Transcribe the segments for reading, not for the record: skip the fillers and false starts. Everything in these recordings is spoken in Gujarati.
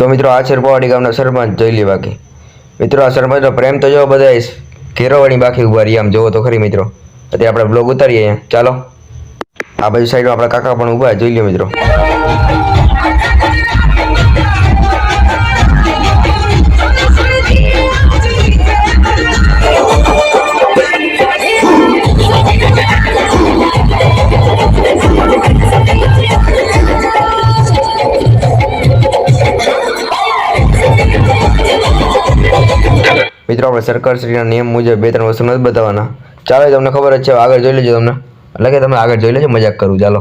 તો મિત્રો આ છે રૂપાવાડી ગામના સરપંચ જોઈ લે બાકી મિત્રો આ સરપંચનો પ્રેમ તો જો બધા ઘેરોવાળી બાકી ઉભા રહી આમ જોવો તો ખરી મિત્રો અત્યારે આપણે બ્લોગ ઉતારીએ અહીંયા ચાલો આ બાજુ સાઈડમાં આપણા કાકા પણ ઉભા જોઈ લો મિત્રો મિત્રો આપણે સરકારશ્રીના નિયમ મુજબ 2-3 વસ્તુ નથી બતાવવાના ચાલો તમને ખબર જ છે આગળ જોઈ લેજો તમને એટલે કે તમે આગળ જોઈ લેજો મજાક કરું ચાલો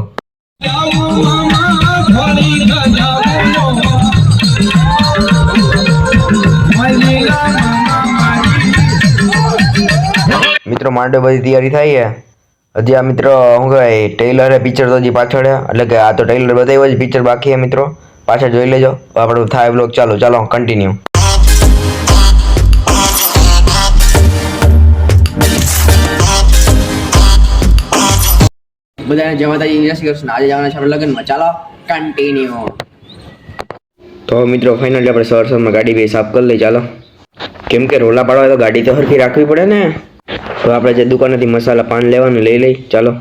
મિત્રો માંડે બધી તૈયારી થાય છે હજી આ મિત્રો શું કહેવાય ટેલરે પિક્ચર તો હજી પાછળ એટલે કે આ તો ટેલર બતાવ્યો જ પિક્ચર બાકી છે મિત્રો પાછળ જોઈ લેજો આપણો થાય બ્લોગ ચાલો કન્ટિન્યુ બધાને જય માતાજી જય શ્રી કૃષ્ણ આજે જવાના છે આપણે લગ્નમાં ચાલો કન્ટિન્યુ તો મિત્રો ફાઇનલી આપણે સવારમાં ગાડી બે સાફ કરી લઈ ચાલો કેમ કે રોલા પાડવા તો ગાડી તો હરખી રાખવી પડે ને તો આપણે જે દુકાનેથી મસાલા પાન લેવાનું લઈ ચાલો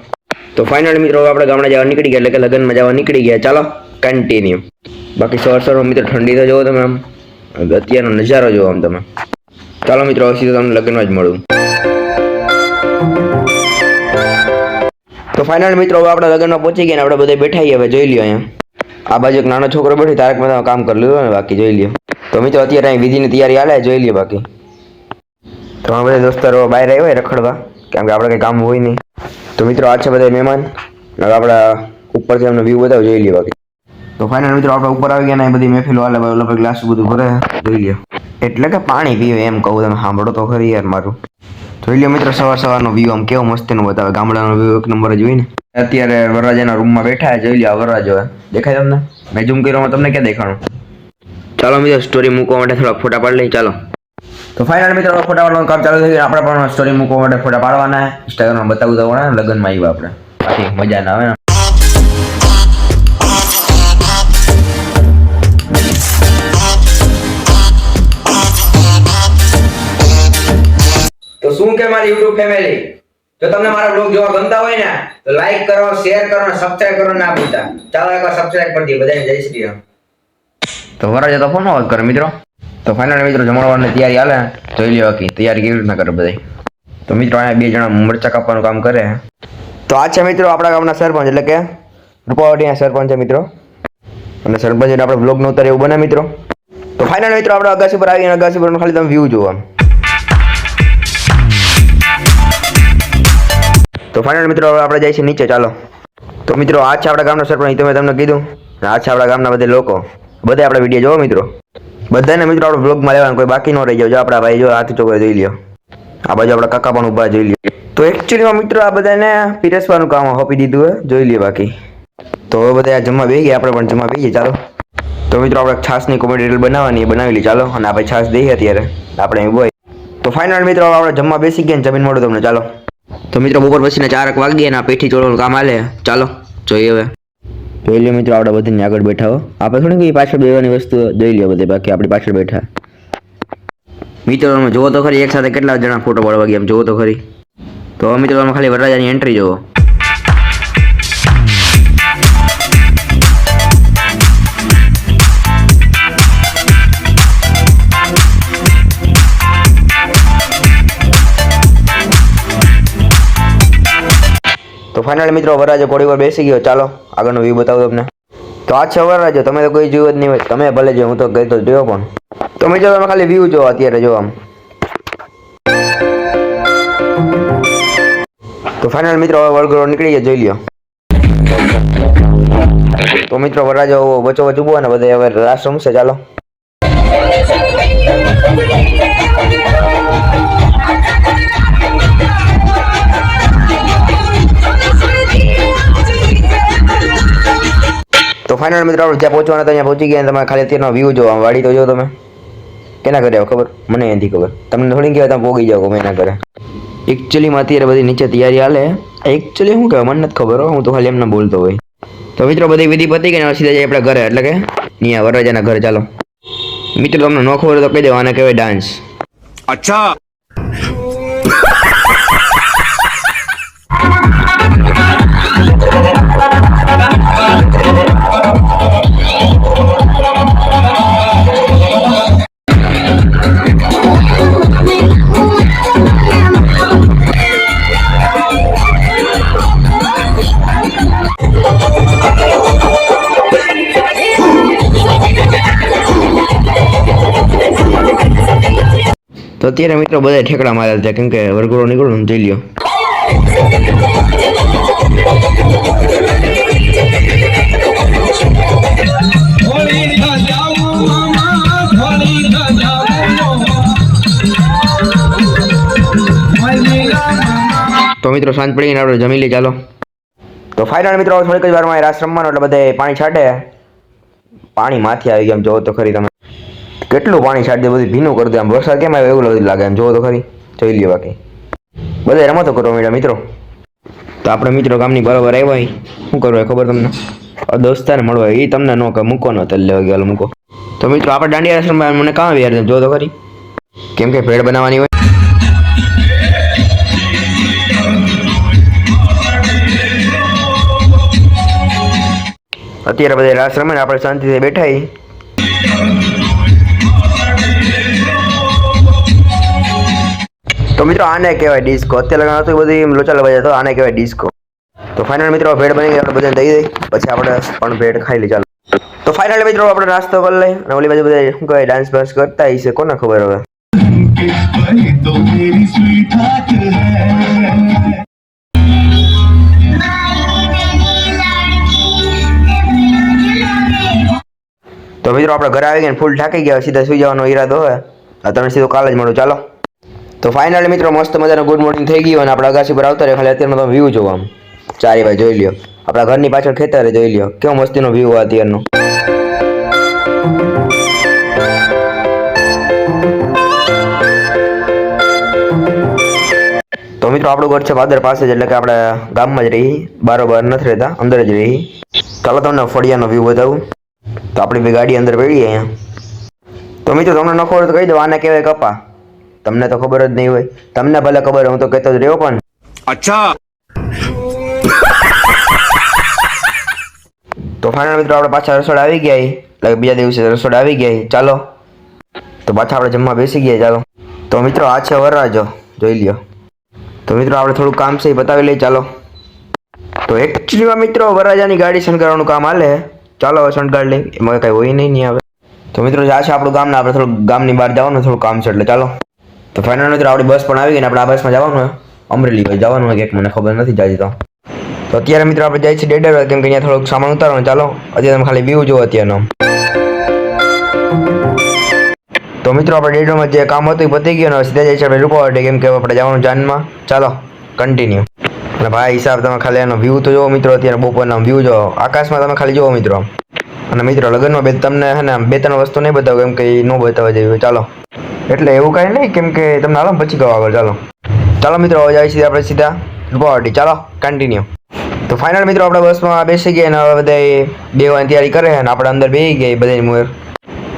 તો ફાઇનલી મિત્રો આપણે ગામડા જવા નીકળી ગયા એટલે કે લગ્નમાં જવા નીકળી ગયા ચાલો કન્ટિન્યુ બાકી સવારમાં મિત્રો ઠંડી તો જોવો તમે આમ અત્યારનો નજારો જોવો આમ તમે ચાલો મિત્રો હવે સીધું તમને લગ્નમાં જ મળું તો ફાઇનલ મિત્રો હવે આપણે લગ્નમાં પહોંચી ગયા ને આપણે બધા બેઠા હવે જોઈ લ્યો અહીંયા આ બાજુ એક નાનો છોકરો બેઠો તારક મહેતા કામ કરી લીધું ને બાકી જોઈ લ્યો તો મિત્રો અત્યારે અહીં વિધિની તૈયારી હાલે જોઈ લ્યો બાકી તો આ બધા દોસ્તારો બહાર આવ્યા રખડવા કેમ કે આપણે કંઈ કામ હોય નહીં તો મિત્રો આ છે બધા મહેમાન હવે આપણા ઉપરથી અમને વ્યૂ બતાવો જોઈ લ્યો બાકી તો ફાઇનલ મિત્રો આપણે ઉપર આવી ગયા ને બધી મહેફિલો હાલે ઓલા ગ્લાસ બધું ભરે જોઈ લ્યો એટલે કે પાણી પીવે એમ કહું તમે સાંભળો તો ખરી યાર મારું જોઈ લો મિત્રો સવારનો વ્યૂ આમ કેવો મસ્તીનો બતાવે ગામડાનો વ્યૂ એક નંબર જ હોય ને અત્યારે વરરાજાના રૂમમાં બેઠા જોઈ લો વરરાજો દેખાય તમને મેં ઝૂમ કર્યો તમને ક્યાં દેખાણું ચાલો મિત્રો સ્ટોરી મૂકવા માટે થોડા ફોટા પાડી લઈએ ચાલો તો ફાઇનલ મિત્રો ફોટા પાડવાનું કામ ચાલુ થઈ ગયું આપણે પણ સ્ટોરી મૂકવા માટે ફોટા પાડવાના ઇન્સ્ટાગ્રામમાં બતાવું તો લગ્નમાં આવ્યા આપણે બાકી મજા ના આવે ને તો શું કે મારી YouTube ફેમિલી જો તમને મારા બ્લોગ જોવા ગમતા હોય ને તો લાઈક કરો શેર કરો અને સબસ્ક્રાઇબ કરો ના ભૂલતા ચાલો એકવાર સબસ્ક્રાઇબ કરી દઈએ બધાને જય શ્રી રામ તો વરાજો તો ફોન વાત કરે મિત્રો તો ફાઇનલ મિત્રો જમણવારની તૈયારી હાલે જોઈ લ્યો કે તૈયારી કેવી રીતના કરે બધાય તો મિત્રો અહીંયા 2 જણા મરચા કાપવાનું કામ કરે તો આ છે મિત્રો આપણા ગામના સરપંચ એટલે કે રૂપાવાડીના સરપંચ છે મિત્રો અને સરપંચ એટલે આપણે બ્લોગ નો ઉતારે એવું બને મિત્રો તો ફાઇનલ મિત્રો આપણે અગાસી પર આવીને અગાસી પર ખાલી તમે વ્યૂ જોવા તો ફાઇનલ મિત્રો હવે આપણે જઈએ છીએ નીચે ચાલો તો મિત્રો આ છે આપણા ગામનો સરપંચ તમે તમને કીધું આ છે આપણા ગામના બધા લોકો બધા આપણે વિડીયો જોવો મિત્રો બધાને મિત્રો આપણે બ્લોગમાં લેવાનું કોઈ બાકી ન રહી જાય જો આપણા ભાઈ જો હાથ ચોકરે જોઈ લ્યો આ બાજુ આપણા કાકા પણ ઊભા જોઈ લ્યો તો એકચ્યુઅલીમાં મિત્રો આ બધાને પીરસવાનું કામ આપી દીધું હોય જોઈ લ્યો બાકી તો હવે બધા જમવા બેસી ગયા આપણે પણ જમવા બેસીએ ચાલો તો મિત્રો આપણે છાસની કોમેડી રીલ બનાવવાની બનાવી લી ચાલો અને આપણે છાસ દઈએ અત્યારે આપણે અહીં બોય તો ફાઇનલ મિત્રો આપણે જમવા બેસી ગયા ને જમીન મળું તમને ચાલો તો મિત્રો બપોર પછીના 4 વાગ્યા ને પેઠી ચોળવાનું કામ હાલે ચાલો જોઈએ હવે જોઈ લ્યો મિત્રો આપણે બધાને આગળ બેઠા હો આપણે થોડી કઈ પાછળ બેવાની વસ્તુ જોઈ લ્યો બધે બાકી આપણી પાછળ બેઠા મિત્રો તમે જોવો તો ખરી એક સાથે કેટલા જણા ફોટો પાડવા ગયા જોવો તો ખરી તો મિત્રો તમે ખાલી વરરાજાની એન્ટ્રી જોવો તો ફાઇનલ મિત્રો વરરાજો ઘોડી પર બેસી ગયો ચાલો આગળનો વ્યૂ બતાવું તમને તો આ છે વરરાજો તમે તો કોઈ જોયું જ નહીં હોય તમે ભલે જો હું તો ગઈ તો જોયો પણ તો મિત્રો તમે ખાલી વ્યૂ જો અત્યારે જો આમ તો ફાઇનલ મિત્રો હવે વળગરો નીકળી ગયા જોઈ લ્યો તો મિત્રો વરરાજો વચ્ચો વચ્ચ ઉભો ને બધે હવે રાસ રમશે ચાલો તો ફાઇનલ મિત્રો આપણે જ્યાં પહોંચવાના હતા ત્યાં પહોંચી ગયા તમે ખાલી અત્યારનો વ્યૂ જો આમ વાડી તો જો તમે કેના ઘરે આવો ખબર મને નથી ખબર તમને થોડી કહેવાય તમે પોગી જાઓ મેં એના ઘરે એકચ્યુઅલીમાં અત્યારે બધી નીચે તૈયારી હાલે એકચ્યુઅલી શું કહેવાય મને નથી ખબર હું તો ખાલી એમને બોલતો હોય તો મિત્રો બધી વિધિ પતી ગઈ ને સીધા જાય આપણે ઘરે એટલે કે અહીંયા વરરાજાના ઘરે ચાલો મિત્રો તમને ન ખબર હોય તો કહી દેવા, આને કહેવાય ડાન્સ. अच्छा. તો અત્યારે મિત્રો બધા ઠેકડા માર્યા હતા, કેમ કે વરઘોડો નીકળ્યો ને જોઈ લ્યો. તો મિત્રો સાંજ પડી ગઈને આપણે જમી લઈએ, ચાલો. તો ફાઇનલ મિત્રો થોડીક જ વારમાં રાસ રમવાનો એટલે બધે પાણી છાંટે. પાણી માથે આવી ગયા, જોવો તો ખરી તમે કેટલું પાણી છાંટી દે, બધું ભીનું કરી દે. આમ વરસાદ કેમ આવ્યો એવું લાગે, એમ જોવો તો ખરી, જોઈ લ્યો. બાકી બધા રમતો કરો મેળા મિત્રો. તો આપણે મિત્રો ગામની બરાબર આવ્યા, શું કરવું ખબર તમને, દોસ્તાને મળવા એ તમને ન કે મૂકો ન તેલ લેવા ગયા મૂકો. તો મિત્રો આપણે દાંડિયા રાસ રમવા મને કામ યાર, જો તો ખરી, કેમ કે ભેળ બનાવવાની હોય. અત્યારે બધા રાસ રમે ને આપણે શાંતિથી બેઠા. તો મિત્રો આને કહેવાય ડિસ્કો. અત્યારે હતું બધું લોચા લવાઈ જતો, આને કહેવાય ડિસ્કો. તો ફાઇનલ મિત્રો ભેળ બની ગઈ, આપણે બધાને દઈ દઈ, પછી આપણે પણ ભેળ ખાઈ લઈ, ચાલો. તો ફાઇનલ મિત્રો આપણે નાસ્તો કરી લઈ, અને ઓલી બાજુ બધા શું કહેવાય ડાન્સ બાન્સ કરતા હશે, કોને ખબર હવે. તો મિત્રો આપણે ઘરે આવી ગયા, ફૂલ થાકી ગયા, સીધા સુઈ જવાનો ઈરાદો હોય. તમે સીધું કાલે જ મળો, ચાલો. તો ફાઇનલી મિત્રો મસ્ત મજાનો ગુડ મોર્નિંગ થઈ ગયું, અને આપણા અગાસી પર આવતા રહે. ખાલી અત્યારનો તમે વ્યૂ જોવા, આમ ચારે ભાઈ જોઈ લ્યો, આપણા ઘરની પાછળ ખેતરે જોઈ લ્યો, કેવો મસ્તીનો વ્યૂ હોય અત્યારનો. તો મિત્રો આપણું ઘર છે પાદર પાસે જ, એટલે કે આપણે ગામમાં જ રહી, બારોબાર નથી રહેતા, અંદર જ રહી. ચાલો તમને ફળિયાનો વ્યૂ બતાવું. તો આપણી બી ગાડી અંદર પડી અહીંયા. તો મિત્રો તમને ન ખબર તો કહી દો, આને કહેવાય કપા. તમને તો ખબર જ નહીં હોય, તમને ભલે ખબર હોય, હું તો કહેતો જ રહ્યો. પણ अच्छा. તો ફાઇનલ મિત્રો આપણે પાછા રસોડા આવી ગયા, એટલે બીજા દિવસે રસોડા આવી ગયા, ચાલો. તો પાછા આપણે જમવા બેસી ગયા, ચાલો. તો મિત્રો આ છે વરરાજો, જોઈ લ્યો. તો મિત્રો આપણે થોડું કામ છે એ બતાવી લઈએ, ચાલો. તો એકચ્યુઅલીમાં મિત્રો વરરાજાની ગાડી શણગારવાનું કામ હાલે, ચાલો હવે શણગાર લઈ, એમાં કઈ હોય નહીં આવે. તો મિત્રો આ છે આપણું ગામ ને આપણે થોડું ગામની બહાર જવાનું થોડું કામ છે, એટલે ચાલો. તો ફાઇનલ મિત્રો આપણી બસ પણ આવી ગઈ ને આપણે આ બસમાં જવાનું હોય, અમરેલી ભાઈ જવાનું હોય ક્યાંક, મને ખબર નથી જાજી. તો અત્યારે મિત્રો આપણે જાય છે ડેડર, કેમ કે અહીંયા થોડુંક સામાન ઉતારવાનું, ચાલો. અત્યારે તમે ખાલી વ્યૂ જુઓ અત્યારનો. તો મિત્રો આપણે ડેડરમાં જે કામ હતું એ પતી ગયું ને સીધા જાય છે આપણે રૂપાવાટી, કેમ કે આપણે જવાનું જાનમાં, ચાલો કન્ટિન્યુ. અને ભાઈ હિસાબ તમે ખાલી એનો વ્યૂ તો જુઓ મિત્રો, અત્યારે બપોરના વ્યૂ જુઓ, આકાશમાં તમે ખાલી જુઓ મિત્રો. અને મિત્રો લગ્નમાં તમને હે ને 2-3 વસ્તુ નહીં બતાવું, કેમ કે એ ન બતાવવા જેવી, ચાલો. એટલે એવું કાંઈ નહીં, કેમ કે તમને હાલો પછી કહો આગળ, ચાલો. ચાલો મિત્રો હવે જાય છે આપણે સીધા રૂપાવાટી, ચાલો કન્ટિન્યુ. તો ફાઇનલ મિત્રો આપણે બસમાં બેસી ગયા, અને હવે બધા બેવાની તૈયારી કરે, અને આપણે અંદર બેસી ગયા બધાની મુહેર.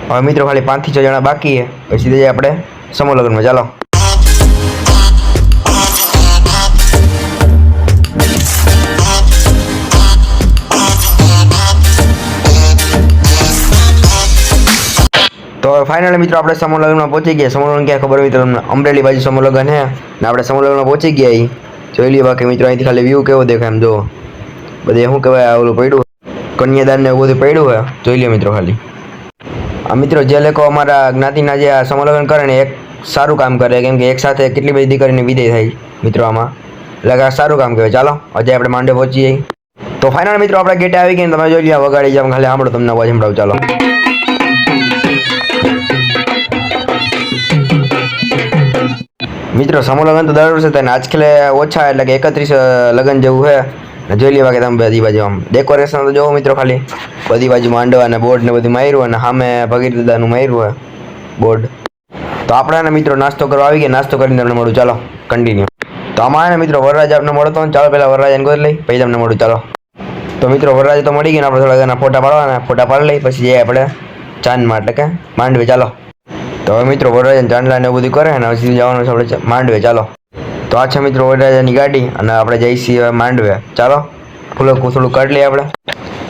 હવે મિત્રો ખાલી 5 થી 6 જણા બાકી છે, પછી સીધા જઈએ આપણે સમૂહ લગ્નમાં, ચાલો. તો ફાઇનલી મિત્રો આપણે સમૂહ લગ્નમાં પહોંચી ગયા. સમૂહ લગ્ન ક્યાં ખબર હોય તો તમને, અમરેલી બાજુ સમૂહ લગ્ન હે ને આપણે સમૂહ લગ્નમાં પહોંચી ગયા. એ જોઈ લ્યો. બાકી મિત્રો અહીંથી ખાલી વ્યૂ કેવો દેખાય એમ જુઓ, બધે શું કહેવાય ઓલું પડ્યું કન્યાદાન ને એવું બધું પડ્યું હોય, જોઈ લ્યો મિત્રો ખાલી. આ મિત્રો જે લોકો અમારા જ્ઞાતિના જે આ સમૂહ લગ્ન કરે ને એક સારું કામ કરે, કેમ કે એક સાથે કેટલી બધી દીકરીની વિદાય થાય મિત્રો આમાં, એટલે કે આ સારું કામ કહેવાય. ચાલો હજી આપણે માંડે પહોંચી જઈએ. તો ફાઇનલ મિત્રો આપણે ગેટે આવી ગયા, તમે જોઈ લ્યો વગાડી જાવ, ખાલી સાંભળો તમને અવાજ સંભળાવું, ચાલો. મિત્રો સમૂહ લગ્ન તો દર વર્ષે થાય ને આજકાલ ઓછા, એટલે કે 31 લગ્ન જેવું છે. જોઈ લેવા કે તમે બધી બાજુ આમ ડેકોરેશન તો જોવો મિત્રો, ખાલી બધી બાજુ માંડવા અને બોર્ડ ને બધું માર્યું, અને સામે ભગીરથ દાદાનું માર્યું હોય બોર્ડ. તો આપણે મિત્રો નાસ્તો કરવા આવી ગયા, નાસ્તો કરીને તમને મળું, ચાલો કન્ટિન્યુ. તો આમાં મિત્રો વરરાજ આપણે મળતો ને, ચાલો પહેલા વરરાજાને ગોત લઈ પછી તમને મળું, ચાલો. તો મિત્રો વરરાજ તો મળી ગયા ને, આપણે થોડા ફોટા પાડવાના, ફોટા પાડી લઈ પછી જઈએ આપણે ચાંદમાં એટલે કે માંડવે ચાલો. તો હવે મિત્રો વરરાજાને ચાંદલા ને એવું બધું કરે ને હવે સીધું જવાનું છે આપણે માંડવે ચાલો. તો આ છે મિત્રો વરરાજાની ગાડી અને આપણે જઈએ છીએ હવે માંડવે ચાલો. ફૂલો થોડું કાઢી લઈએ આપણે.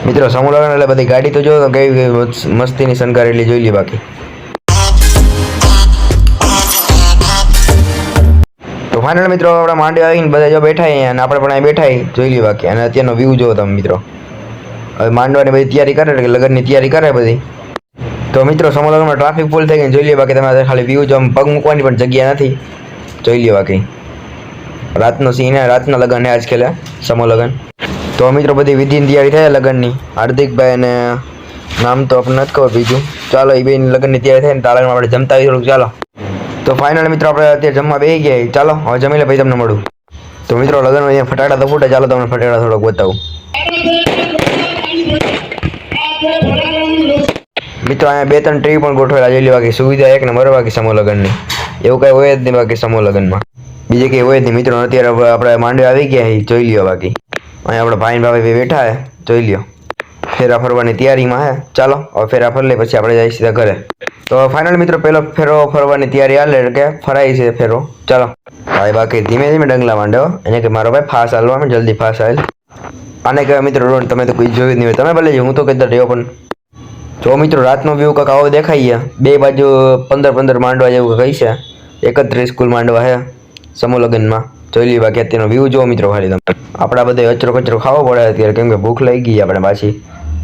મિત્રો સમૂહ લગ્ન એટલે બધી ગાડી તો જો કેવી મસ્તીની શણગારેલી જોઈ લઈએ બાકી. તો ફાઇનલ મિત્રો આપણે માંડવે આવીને બધા જો બેઠા અને આપણે પણ અહીં બેઠા જોઈ લઈએ બાકી. અને અત્યારનો વ્યૂ જોવો તમે મિત્રો. હવે માંડવાની બધી તૈયારી કરે એટલે લગ્નની તૈયારી કરે બધી. તો મિત્રો સમૂહ લગ્નમાં ટ્રાફિક ફૂલ થઈ ગઈ જોઈ લઈએ બાકી. તમે ખાલી વ્યૂ જો પગ મૂકવાની પણ જગ્યા નથી જોઈ લ્યો બાકી. રાતનો સીન હે, રાતના લગ્ન હે આજ ખેલે સમૂહ લગ્ન. તો મિત્રો બધી વિધિની તૈયારી થાય લગ્નની. હાર્દિકભાઈ અને નામ તો આપણને નથી ખબર બીજું. ચાલો એ બેની લગ્નની તૈયારી થાય ને તાળામાં આપણે જમતા આવી થોડુંક ચાલો. તો ફાઇનલ મિત્રો આપણે અત્યારે જમવા બેસી ગયા ચાલો. હવે જમી લે પછી તમને મળું. તો મિત્રો લગ્નમાં અહીંયા ફટાકડા તો ફૂટે ચાલો તમને ફટાકડા થોડોક બતાવું. મિત્રો અહીંયા 2-3 ટ્રી પણ ગોઠવેલા જોઈ લે બાકી. સુવિધા એક નંબર બાકી સમૂહ લગ્નની. એવું કઈ હોય જ નહીં બાકી સમૂહ લગ્નમાં. બીજે કઈ હોય જ નહીં મિત્રો. અત્યારે આપણે માંડવે આવી ગયા જોઈ લ્યો બાકી. અહીંયા આપણે ભાઈ ભાભી બેઠા હે જોઈ લ્યો. ફેરા ફરવાની તૈયારીમાં હે ચાલો. હવે ફેરા ફરી લઈ પછી આપણે જઈએ સીધા ઘરે. તો ફાઇનલ મિત્રો પેલો ફેરો ફરવાની તૈયારી હાલે એટલે કે ફરાય છે ફેરો ચાલો. ભાઈ બાકી ધીમે ધીમે ડંગલા માંડ્યો એને કે મારો ભાઈ ફાસ હાલવા જલ્દી ફાસ હાલ. આને કહેવાય મિત્રો રોડ. તમે તો કોઈ જોયું જ નહીં હોય. તમે ભલે હું તો કહેતા રહ્યો પણ જો મિત્રો રાતનો વ્યૂ કાંક આવો દેખાય બે બાજુ 15 માંડવા જેવું કહી છે. 31 કુલ માંડવા હે સમૂહ લગ્નમાં જોઈ લઈએ બાકી. અત્યારનો વ્યૂ જો મિત્રો ખાલી તમે. આપણા બધે અચરો કચરો ખાવો પડે અત્યારે કેમ કે ભૂખ લઈ ગઈ આપણે પાછી.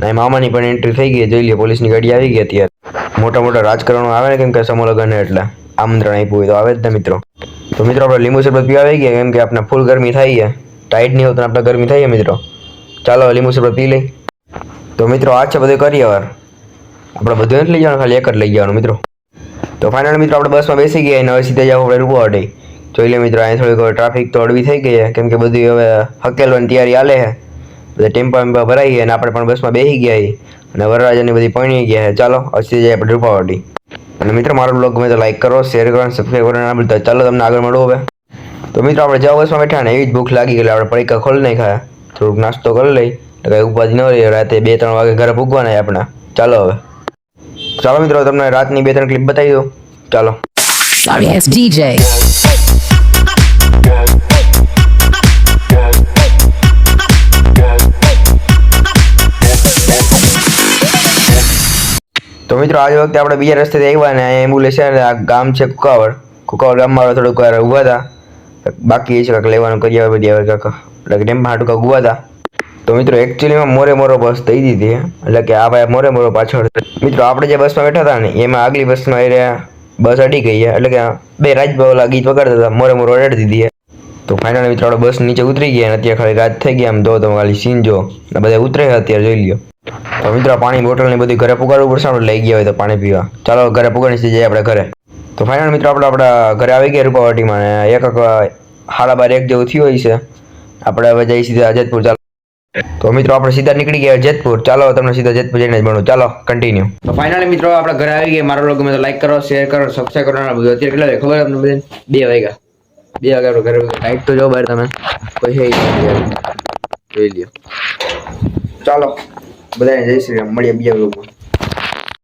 ના મામાની પણ એન્ટ્રી થઈ ગઈ જોઈ લઈએ. પોલીસની ગાડી આવી ગઈ અત્યારે. મોટા રાજકારણો આવે ને કેમ કે સમૂહ લગ્ન એટલે આમંત્રણ આપ્યું હોય તો આવે જ ને મિત્રો. તો મિત્રો આપણે લીંબુ શરબત પીવા આવી ગયા કેમ કે આપણે ફૂલ ગરમી થઈ છે. ટાઈટ નહીં હોતું આપણે ગરમી થઈ મિત્રો. ચાલો લીંબુ શરબત પી લઈ. તો મિત્રો આ છે બધું કરીએ વાર. આપણે બધું નથી લઈ જવાનું ખાલી એક જ લઈ જવાનું મિત્રો. તો ફાઇનલ મિત્રો આપણે બસમાં બેસી ગયા અને હવે સીધા જાવ આપણે રૂપાવાડી જોઈ લે મિત્રો. અહીં થોડીક ટ્રાફિક તો અડવી થઈ ગઈ છે કેમ કે બધી હવે હકેલવાની તૈયારી હાલે છે. બધા ટેમ્પા ભરાઈ ગયા અને આપણે પણ બસમાં બેસી ગયા અને વરરાજાની બધી પણી ગયા છે ચાલો. હવે સીધા જાય આપણે રૂપાવાડી. અને મિત્રો મારો બ્લોગ ગમે તો લાઈક કરો, શેર કરો અને સબસ્ક્રાઈબ કરો ના ભૂલતા. ચાલો તમને આગળ મળવું હવે. તો મિત્રો આપણે જવા બસમાં બેઠા ને એવી જ ભૂખ લાગી ગઈ આપણે પડીકા ખોલી નહીં ખાયા. થોડુંક નાસ્તો કરી લઈ એટલે કંઈ ઉપાધિ ન રહી. રાતે 2-3 વાગે ઘરે પૂગવાના આપણે ચાલો હવે. ચાલો મિત્રો તમને રાતની 2-3 ક્લિપ બતાવી દઉં ચાલો. Sorry, it's DJ. તો મિત્રો આજ વખતે આપણે બીજા રસ્તેથી આવ્યા ને એમ્બ્યુલન્સ છે ને આ ગામ છે કુકાવડ ગામમાં થોડુંક વાર ઊભા હતા. બાકી છે કાંઈક લેવાનું કરી આવે બધી આવે કાંક એટલે ટેમ્પા હાટું કાંક ઊભા હતા. તો મિત્રો એકચ્યુઅલીમાં મોરે બસ થઈ દીધી એટલે કે આ ભાઈ મોરે પાછળ. મિત્રો આપણે જે બસમાં બેઠા હતા ને એમાં આગલી બસમાં એ બસ અડી ગઈ એટલે કે બે રાજભાવલા ગીત વગાડતા હતા મોરે અડાડી દીધી. તો ફાઇનલ મિત્રો આપણે બસ નીચે ઉતરી ગયા અને અત્યારે ખાલી રાત થઈ ગયા આમ જો તમે ખાલી સીન જો ને બધા ઉતરે અત્યારે જોઈ લ્યો. તો મિત્રો પાણી બોટલ ને બધી ઘરે પુગાડવું પડશે આપણે લઈ ગયા હોય તો પાણી પીવા. ચાલો ઘરે પુગાડી જઈએ આપણે ઘરે. તો ફાઇનલ મિત્રો આપણા ઘરે આવી ગયા રૂપાવાટીમાં ને 1:30 જેવું થયું હોય છે. આપણે હવે જઈએ સીધા જેતપુર ચાલો. તો મિત્રો આપણે સીધા નીકળી ગયા જેતપુર. ચાલો તમને સીધા જેતપુર જઈને જ મળું ચાલો કન્ટિન્યુ. તો ફાઇનલી મિત્રો આપણે ઘરે આવી ગયા. મારો બ્લોગ ગમે તો લાઈક કરો, શેર કરો, સબસ્ક્રાઇબ કરો. બધું અત્યારે કેટલા વાગે ખબર તમને બધાને 2 વાગ્યા. 2 વાગ્યા આપણે ઘરે લાઈટ તો જો બહાર તમે કોઈ હે જોઈ લ્યો. ચાલો બધાને જય શ્રી રામ. મળીએ બીજા બ્લોગમાં.